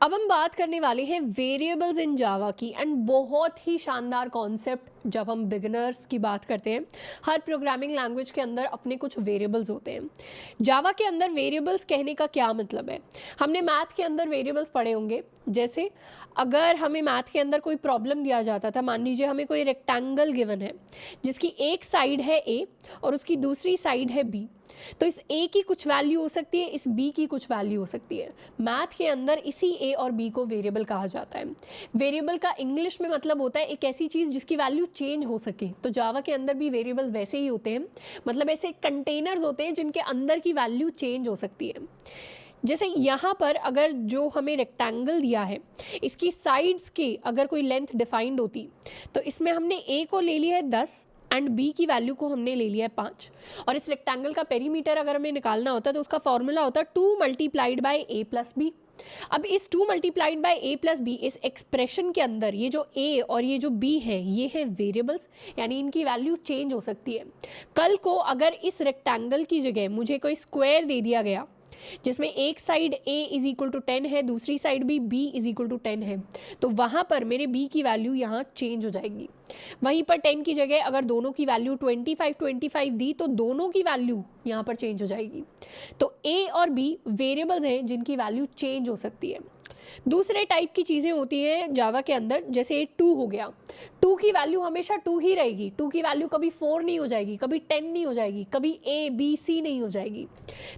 अब हम बात करने वाले हैं वेरिएबल्स इन जावा की एंड बहुत ही शानदार कॉन्सेप्ट। जब हम बिगिनर्स की बात करते हैं, हर प्रोग्रामिंग लैंग्वेज के अंदर अपने कुछ वेरिएबल्स होते हैं। जावा के अंदर वेरिएबल्स कहने का क्या मतलब है? हमने मैथ के अंदर वेरिएबल्स पढ़े होंगे। जैसे अगर हमें मैथ के अंदर कोई प्रॉब्लम दिया जाता था, मान लीजिए हमें कोई रेक्टेंगल गिवन है जिसकी एक साइड है ए और उसकी दूसरी साइड है बी, तो इस ए की कुछ वैल्यू हो सकती है, इस बी की कुछ वैल्यू हो सकती है। मैथ के अंदर इसी ए और बी को वेरिएबल कहा जाता है। वेरिएबल का इंग्लिश में मतलब होता है एक ऐसी चीज़ जिसकी वैल्यू चेंज हो सके। तो जावा के अंदर भी वेरिएबल्स वैसे ही होते हैं, मतलब ऐसे कंटेनर्स होते हैं जिनके अंदर की वैल्यू चेंज हो सकती है। जैसे यहाँ पर अगर जो हमें रेक्टेंगल दिया है, इसकी साइड्स की अगर कोई लेंथ डिफाइंड होती तो इसमें हमने ए को ले लिया है 10 एंड बी की वैल्यू को हमने ले लिया है 5। और इस रेक्टेंगल का पेरीमीटर अगर हमें निकालना होता है तो उसका फॉर्मूला होता है 2 multiplied by a plus b. अब इस 2 multiplied by a plus b, इस एक्सप्रेशन के अंदर ये जो ए और ये जो बी है ये है वेरिएबल्स, यानी इनकी वैल्यू चेंज हो सकती है। कल को अगर इस रेक्टेंगल की जगह मुझे कोई स्क्वायर दे दिया गया जिसमें एक side a is equal to 10 है, दूसरी साइड भी b इज इक्वल टू 10 है, तो वहाँ पर मेरे b की वैल्यू यहाँ चेंज हो जाएगी। वहीं पर 10 की जगह अगर दोनों की वैल्यू 25 दी तो दोनों की वैल्यू यहाँ पर चेंज हो जाएगी। तो a और b वेरिएबल्स हैं जिनकी वैल्यू चेंज हो सकती है। दूसरे टाइप की चीज़ें होती हैं जावा के अंदर, जैसे 2 हो गया। 2 की वैल्यू हमेशा 2 ही रहेगी। 2 की वैल्यू कभी 4 नहीं हो जाएगी, कभी 10 नहीं हो जाएगी, कभी A B C नहीं हो जाएगी।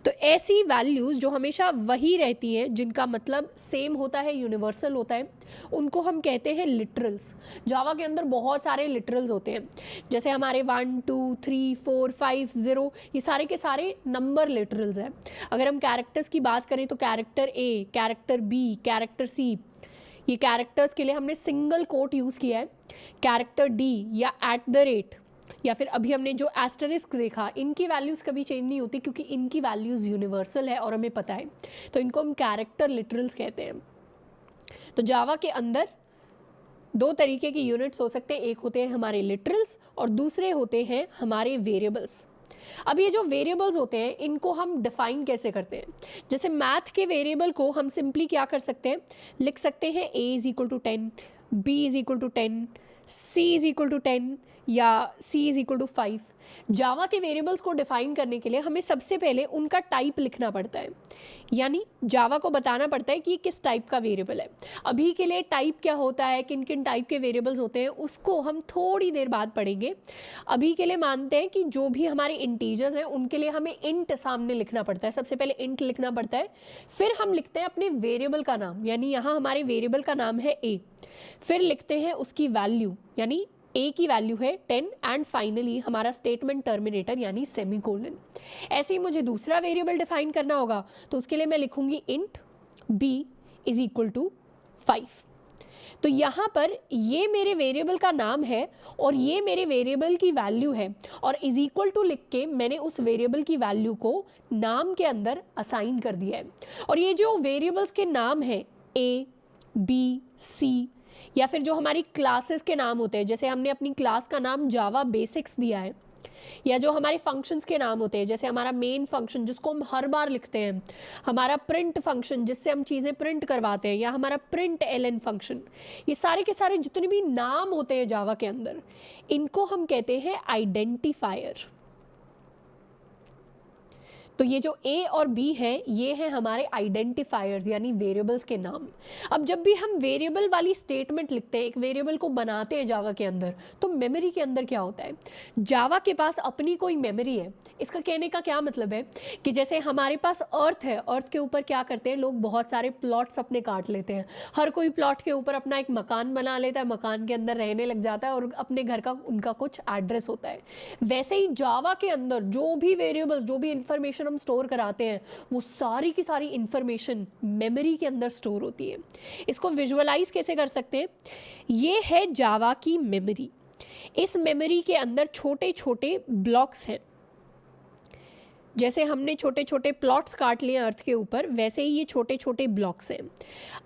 तो ऐसी वैल्यूज़ जो हमेशा वही रहती हैं, जिनका मतलब सेम होता है, यूनिवर्सल होता है, उनको हम कहते हैं लिटरल्स। जावा के अंदर बहुत सारे लिटरल्स होते हैं, जैसे हमारे 1 2 3 4 5 0, ये सारे के सारे नंबर लिटरल्स हैं। अगर हम कैरेक्टर्स की बात करें तो character A, character B, character C, ये कैरेक्टर्स के लिए हमने सिंगल कोट यूज़ किया है। कैरेक्टर D या @ या फिर अभी हमने जो एस्टरिस्क देखा, इनकी वैल्यूज़ कभी चेंज नहीं होती क्योंकि इनकी वैल्यूज़ यूनिवर्सल है और हमें पता है, तो इनको हम कैरेक्टर लिटरल्स कहते हैं। तो जावा के अंदर दो तरीके की यूनिट्स हो सकते हैं, एक होते हैं हमारे लिटरल्स और दूसरे होते हैं हमारे वेरिएबल्स। अब ये जो वेरिएबल्स होते हैं इनको हम डिफाइन कैसे करते हैं? जैसे मैथ के वेरिएबल को हम सिंपली क्या कर सकते हैं, लिख सकते हैं a is equal to 10, b is equal to 10, c is equal to 10 या c is equal to 5। Java के वेरिएबल्स को डिफाइन करने के लिए हमें सबसे पहले उनका टाइप लिखना पड़ता है, यानी जावा को बताना पड़ता है कि किस टाइप का वेरिएबल है। अभी के लिए टाइप क्या होता है, किन किन टाइप के वेरिएबल्स होते हैं, उसको हम थोड़ी देर बाद पढ़ेंगे। अभी के लिए मानते हैं कि जो भी हमारे इंटीजर्स हैं उनके लिए हमें इंट सामने लिखना पड़ता है। सबसे पहले इंट लिखना पड़ता है, फिर हम लिखते हैं अपने वेरिएबल का नाम, यानी यहाँ हमारे वेरिएबल का नाम है a, फिर लिखते हैं उसकी वैल्यू, यानी a की वैल्यू है 10 एंड फाइनली हमारा स्टेटमेंट टर्मिनेटर यानी सेमीकोलन। ऐसे ही मुझे दूसरा वेरिएबल डिफाइन करना होगा तो उसके लिए मैं लिखूंगी int b is equal to 5। तो यहाँ पर ये मेरे वेरिएबल का नाम है और ये मेरे वेरिएबल की वैल्यू है, और इज इक्वल टू लिख के मैंने उस वेरिएबल की वैल्यू को नाम के अंदर असाइन कर दिया है। और ये जो वेरिएबल्स के नाम है a, b, c, या फिर जो हमारी क्लासेस के नाम होते हैं, जैसे हमने अपनी क्लास का नाम जावा बेसिक्स दिया है, या जो हमारे फंक्शंस के नाम होते हैं, जैसे हमारा मेन फंक्शन जिसको हम हर बार लिखते हैं, हमारा प्रिंट फंक्शन जिससे हम चीज़ें प्रिंट करवाते हैं, या हमारा प्रिंट ln फंक्शन, ये सारे के सारे जितने भी नाम होते हैं जावा के अंदर, इनको हम कहते हैं आइडेंटिफायर। तो ये जो a और b है ये हैं हमारे आइडेंटिफायर्स यानी वेरिएबल्स के नाम। अब जब भी हम वेरिएबल वाली स्टेटमेंट लिखते हैं, एक वेरिएबल को बनाते हैं जावा के अंदर, तो मेमोरी के अंदर क्या होता है, जावा के पास अपनी कोई मेमोरी है। इसका कहने का क्या मतलब है कि जैसे हमारे पास अर्थ है, अर्थ के ऊपर क्या करते हैं लोग, बहुत सारे प्लॉट्स अपने काट लेते हैं। हर कोई प्लॉट के ऊपर अपना एक मकान बना लेता है, मकान के अंदर रहने लग जाता है और अपने घर का उनका कुछ एड्रेस होता है। वैसे ही जावा के अंदर जो भी वेरिएबल्स, जो भी इंफॉर्मेशन हम स्टोर कराते हैं, वो सारी की सारी इंफॉर्मेशन मेमोरी के अंदर स्टोर होती है। इसको विजुअलाइज कैसे कर सकते हैं, ये है जावा की मेमोरी। इस मेमोरी के अंदर छोटे छोटे ब्लॉक्स हैं। जैसे हमने छोटे छोटे प्लॉट्स काट लिए अर्थ के ऊपर, वैसे ही ये छोटे छोटे ब्लॉक्स हैं।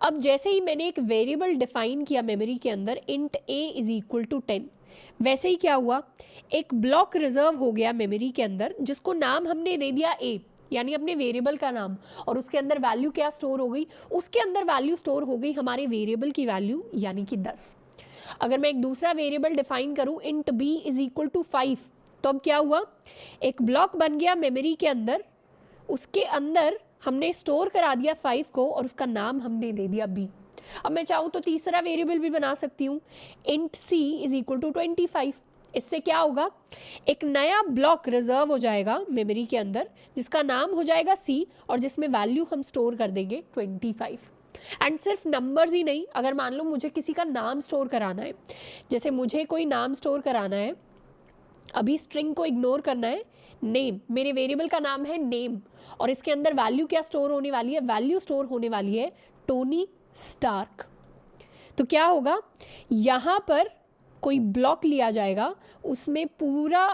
अब जैसे ही मैंने एक वेरिएबल डिफाइन किया मेमोरी के अंदर, int a is equal to 10, वैसे ही क्या हुआ, एक ब्लॉक रिजर्व हो गया मेमोरी के अंदर जिसको नाम हमने दे दिया a। यानी अपने वेरिएबल का नाम, और उसके अंदर वैल्यू क्या स्टोर हो गई, उसके अंदर वैल्यू स्टोर हो गई हमारे वेरिएबल की वैल्यू यानी कि 10। अगर मैं एक दूसरा वेरिएबल डिफाइन करूं int b is equal to 5, तो अब क्या हुआ, एक ब्लॉक बन गया मेमोरी के अंदर, उसके अंदर हमने स्टोर करा दिया 5 को और उसका नाम हमने दे दिया b। अब मैं चाहूँ तो तीसरा वेरिएबल भी बना सकती हूँ, int c is equal to 25। इससे क्या होगा, एक नया ब्लॉक रिजर्व हो जाएगा मेमोरी के अंदर जिसका नाम हो जाएगा c और जिसमें वैल्यू हम स्टोर कर देंगे 25। एंड सिर्फ नंबर्स ही नहीं, अगर मान लो मुझे किसी का नाम स्टोर कराना है, जैसे मुझे कोई नाम स्टोर कराना है, अभी स्ट्रिंग को इग्नोर करना है, नेम, मेरे वेरिएबल का नाम है नेम और इसके अंदर वैल्यू क्या स्टोर होने वाली है, वैल्यू स्टोर होने वाली है टोनी स्टार्क। तो क्या होगा, यहाँ पर कोई ब्लॉक लिया जाएगा, उसमें पूरा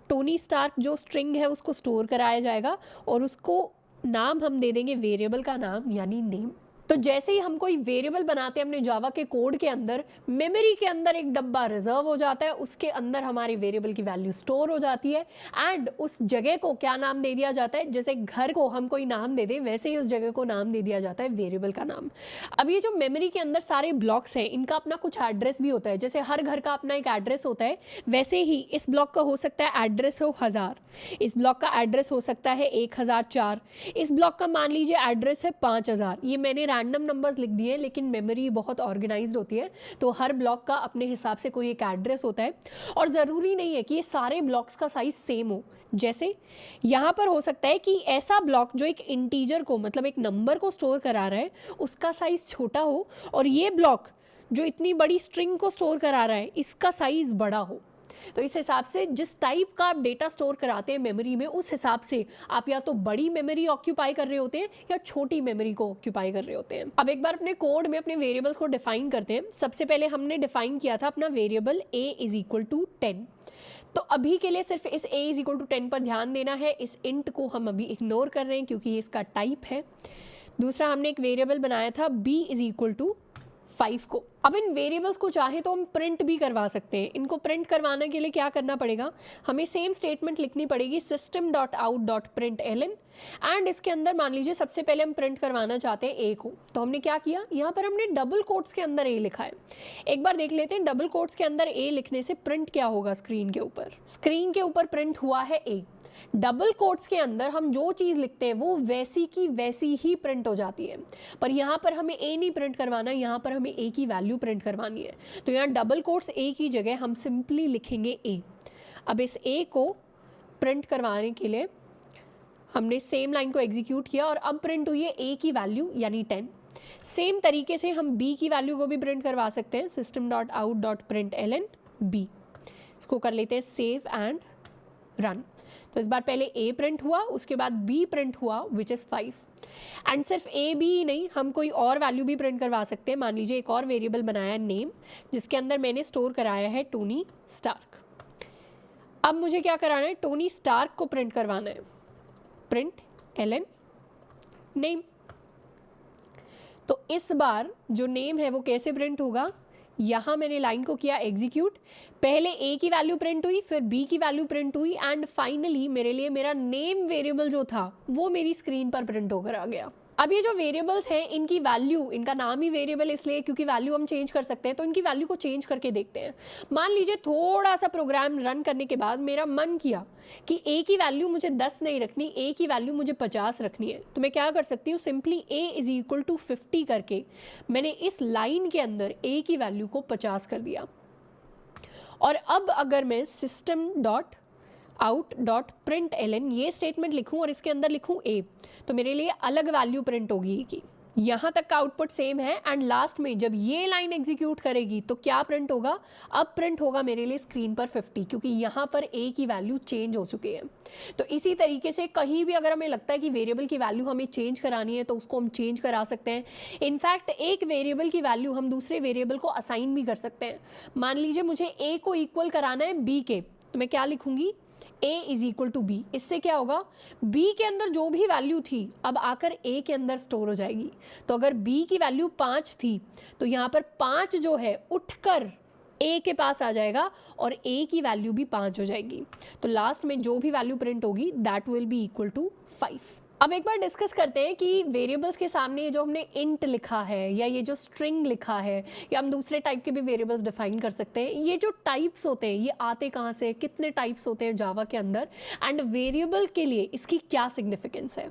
टोनी स्टार्क जो स्ट्रिंग है उसको स्टोर कराया जाएगा और उसको नाम हम दे देंगे वेरिएबल का नाम यानी नेम। तो जैसे ही हम कोई वेरिएबल बनाते हैं अपने जावा के कोड के अंदर, मेमोरी के अंदर एक डब्बा रिजर्व हो जाता है, उसके अंदर हमारी वेरिएबल की वैल्यू स्टोर हो जाती है एंड उस जगह को क्या नाम दे दिया जाता है, जैसे घर को हम कोई नाम दे दें वैसे ही उस जगह को नाम दे दिया जाता है वेरिएबल का नाम। अब ये जो मेमोरी के अंदर सारे ब्लॉक्स हैं इनका अपना कुछ एड्रेस भी होता है, जैसे हर घर का अपना एक एड्रेस होता है, वैसे ही इस ब्लॉक का हो सकता है एड्रेस हो 1000, इस ब्लॉक का एड्रेस हो सकता है 1004, इस ब्लॉक का मान लीजिए एड्रेस है 5000। ये मैंने रैंडम नंबर्स लिख दिए लेकिन मेमोरी बहुत ऑर्गेनाइज्ड होती है तो हर ब्लॉक का अपने हिसाब से कोई एक एड्रेस होता है और ज़रूरी नहीं है कि ये सारे ब्लॉक्स का साइज सेम हो। जैसे यहाँ पर हो सकता है कि ऐसा ब्लॉक जो एक इंटीजर को मतलब एक नंबर को स्टोर करा रहा है उसका साइज छोटा हो और ये ब्लॉक जो इतनी बड़ी स्ट्रिंग को स्टोर करा रहा है इसका साइज बड़ा हो। तो इस हिसाब से जिस टाइप का आप डेटा स्टोर कराते हैं मेमोरी में उस हिसाब से आप या तो बड़ी मेमोरी ऑक्यूपाई कर रहे होते हैं या छोटी मेमोरी को ऑक्यूपाई कर रहे होते हैं। अब एक बार अपने कोड में अपने वेरिएबल्स को डिफाइन करते हैं। सबसे पहले हमने डिफाइन किया था अपना variable a is equal to 10। तो अभी के लिए सिर्फ इस a इज इक्वल टू 10 पर ध्यान देना है, इस int को हम अभी इग्नोर कर रहे हैं क्योंकि ये इसका टाइप है। दूसरा हमने एक वेरिएबल बनाया था b इज इक्वल टू 5 को। अब इन वेरिएबल्स को चाहे तो हम प्रिंट भी करवा सकते हैं। इनको प्रिंट करवाने के लिए क्या करना पड़ेगा, हमें सेम स्टेटमेंट लिखनी पड़ेगी system.out.println एंड इसके अंदर मान लीजिए सबसे पहले हम प्रिंट करवाना चाहते हैं ए को, तो हमने क्या किया, यहाँ पर हमने डबल कोट्स के अंदर ए लिखा है। एक बार देख लेते हैं डबल कोट्स के अंदर ए लिखने से प्रिंट क्या होगा स्क्रीन के ऊपर। स्क्रीन के ऊपर प्रिंट हुआ है ए। डबल कोट्स के अंदर हम जो चीज़ लिखते हैं वो वैसी की वैसी ही प्रिंट हो जाती है, पर यहाँ पर हमें ए नहीं प्रिंट करवाना, यहाँ पर हमें ए की वैल्यू प्रिंट करवानी है। तो यहाँ डबल कोट्स ए की जगह हम सिंपली लिखेंगे ए। अब इस ए को प्रिंट करवाने के लिए हमने सेम लाइन को एग्जीक्यूट किया और अब प्रिंट हुई है ए की वैल्यू यानी 10। सेम तरीके से हम बी की वैल्यू को भी प्रिंट करवा सकते हैं, system.out.println b। इसको कर लेते हैं सेव एंड रन। तो इस बार पहले a प्रिंट हुआ, उसके बाद b प्रिंट हुआ विच इज़ 5। एंड सिर्फ a b ही नहीं, हम कोई और वैल्यू भी प्रिंट करवा सकते हैं। मान लीजिए एक और वेरिएबल बनाया है नेम, जिसके अंदर मैंने स्टोर कराया है टोनी स्टार्क। अब मुझे क्या कराना है, टोनी स्टार्क को प्रिंट करवाना है, प्रिंट ln नेम। तो इस बार जो नेम है वो कैसे प्रिंट होगा, यहाँ मैंने लाइन को किया एग्जीक्यूट, पहले a की वैल्यू प्रिंट हुई, फिर b की वैल्यू प्रिंट हुई एंड फाइनली मेरे लिए मेरा नेम वेरिएबल जो था वो मेरी स्क्रीन पर प्रिंट होकर आ गया। अब ये जो वेरिएबल्स हैं इनकी वैल्यू, इनका नाम ही वेरिएबल इसलिए क्योंकि वैल्यू हम चेंज कर सकते हैं, तो इनकी वैल्यू को चेंज करके देखते हैं। मान लीजिए थोड़ा सा प्रोग्राम रन करने के बाद मेरा मन किया कि a की वैल्यू मुझे 10 नहीं रखनी, a की वैल्यू मुझे 50 रखनी है, तो मैं क्या कर सकती हूँ, simply a is equal to 50 करके मैंने इस लाइन के अंदर a की वैल्यू को 50 कर दिया। और अब अगर मैं system.out.println ये स्टेटमेंट लिखूं और इसके अंदर लिखूं a, तो मेरे लिए अलग वैल्यू प्रिंट होगी कि यहाँ तक का आउटपुट सेम है एंड लास्ट में जब ये लाइन एग्जीक्यूट करेगी तो क्या प्रिंट होगा, अब प्रिंट होगा मेरे लिए स्क्रीन पर 50 क्योंकि यहाँ पर a की वैल्यू चेंज हो चुकी है। तो इसी तरीके से कहीं भी अगर हमें लगता है कि वेरिएबल की वैल्यू हमें चेंज करानी है तो उसको हम चेंज करा सकते हैं। इनफैक्ट एक वेरिएबल की वैल्यू हम दूसरे वेरिएबल को असाइन भी कर सकते हैं। मान लीजिए मुझे a को इक्वल कराना है b के, तो मैं क्या लिखूंगी, a is equal to b. इससे क्या होगा, b के अंदर जो भी वैल्यू थी अब आकर a के अंदर स्टोर हो जाएगी। तो अगर b की वैल्यू 5 थी तो यहाँ पर 5 जो है उठकर ए के पास आ जाएगा और ए की वैल्यू भी 5 हो जाएगी। तो लास्ट में जो भी वैल्यू प्रिंट होगी that will be equal to 5। अब एक बार डिस्कस करते हैं कि वेरिएबल्स के सामने ये जो हमने इंट लिखा है या ये जो स्ट्रिंग लिखा है या हम दूसरे टाइप के भी वेरिएबल्स डिफाइन कर सकते हैं, ये जो टाइप्स होते हैं ये आते कहाँ से, कितने टाइप्स होते हैं जावा के अंदर, एंड वेरिएबल के लिए इसकी क्या सिग्निफिकेंस है।